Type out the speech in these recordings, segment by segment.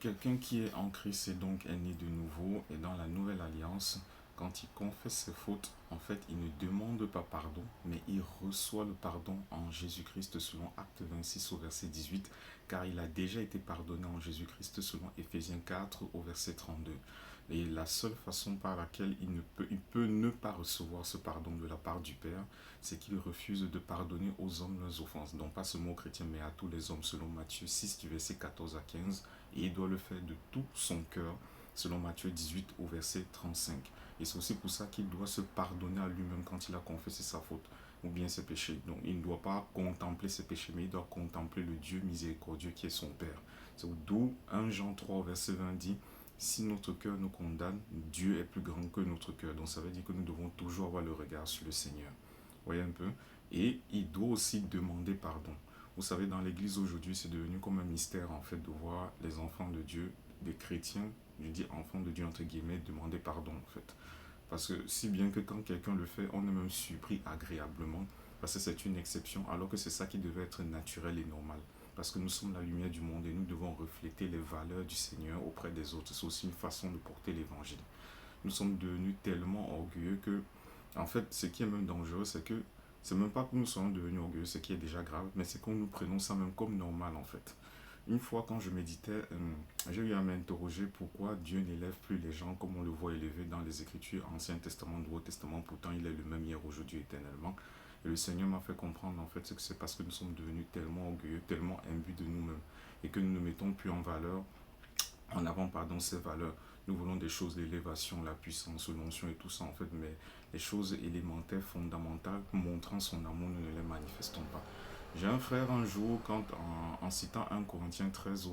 Quelqu'un qui est en Christ et donc est né de nouveau et dans la nouvelle alliance, quand il confesse ses fautes, en fait, il ne demande pas pardon, mais il reçoit le pardon en Jésus-Christ selon Acte 26 au verset 18, car il a déjà été pardonné en Jésus-Christ selon Éphésiens 4 au verset 32. Et la seule façon par laquelle il peut ne pas recevoir ce pardon de la part du Père, c'est qu'il refuse de pardonner aux hommes leurs offenses. Donc pas seulement aux chrétiens, mais à tous les hommes, selon Matthieu 6 du verset 14 à 15. Et il doit le faire de tout son cœur, selon Matthieu 18 au verset 35. Et c'est aussi pour ça qu'il doit se pardonner à lui-même quand il a confessé sa faute ou bien ses péchés. Donc il ne doit pas contempler ses péchés, mais il doit contempler le Dieu miséricordieux qui est son Père. C'est d'où 1 Jean 3 au verset 20 dit: si notre cœur nous condamne, Dieu est plus grand que notre cœur. Donc ça veut dire que nous devons toujours avoir le regard sur le Seigneur. Vous voyez un peu? Et il doit aussi demander pardon. Vous savez, dans l'église aujourd'hui, c'est devenu comme un mystère en fait de voir les enfants de Dieu, des chrétiens, je dis enfants de Dieu entre guillemets, demander pardon en fait. Parce que si bien que quand quelqu'un le fait, on est même surpris agréablement, parce que c'est une exception, alors que c'est ça qui devait être naturel et normal. Parce que nous sommes la lumière du monde et nous devons refléter les valeurs du Seigneur auprès des autres. C'est aussi une façon de porter l'évangile. Nous sommes devenus tellement orgueilleux que, en fait, ce qui est même dangereux, c'est que c'est même pas que nous soyons devenus orgueilleux, ce qui est déjà grave, mais c'est que nous prenons ça même comme normal en fait. Une fois, quand je méditais, j'ai eu à m'interroger pourquoi Dieu n'élève plus les gens comme on le voit élevé dans les Écritures, Ancien Testament, Nouveau Testament, pourtant il est le même hier, aujourd'hui, éternellement. Et le Seigneur m'a fait comprendre en fait que c'est parce que nous sommes devenus tellement orgueilleux, tellement imbus de nous-mêmes, et que nous ne mettons plus en valeur, en avant, pardon, ces valeurs. Nous voulons des choses d'élévation, la puissance, l'onction et tout ça en fait, mais les choses élémentaires, fondamentales, montrant son amour, nous ne les manifestons pas. J'ai un frère un jour, en citant 1 Corinthiens 13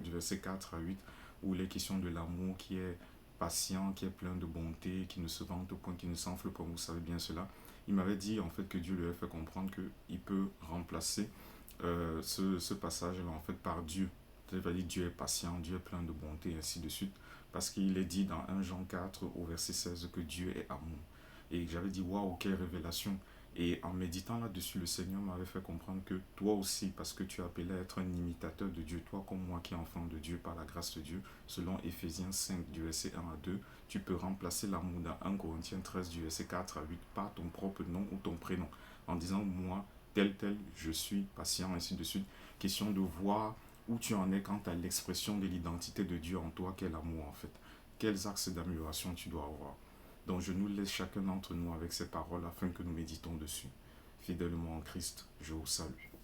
du verset 4 à 8, où il est question de l'amour qui est patient, qui est plein de bonté, qui ne se vante point, qui ne s'enfle point, vous savez bien cela. Il m'avait dit en fait que Dieu lui a fait comprendre qu'il peut remplacer ce passage-là en fait par Dieu. C'est-à-dire Dieu est patient, Dieu est plein de bonté, et ainsi de suite. Parce qu'il est dit dans 1 Jean 4 au verset 16 que Dieu est amour. Et j'avais dit, waouh, quelle révélation! Et en méditant là-dessus, le Seigneur m'avait fait comprendre que toi aussi, parce que tu es appelé à être un imitateur de Dieu, toi comme moi qui est enfant de Dieu par la grâce de Dieu, selon Éphésiens 5 du verset 1 à 2, tu peux remplacer l'amour dans 1 Corinthiens 13 du verset 4 à 8 par ton propre nom ou ton prénom, en disant moi, tel, je suis patient, ainsi de suite. Question de voir où tu en es quant à l'expression de l'identité de Dieu en toi, quel amour en fait. Quels axes d'amélioration tu dois avoir. Donc je nous laisse chacun d'entre nous avec ces paroles afin que nous méditons dessus. Fidèlement en Christ, je vous salue.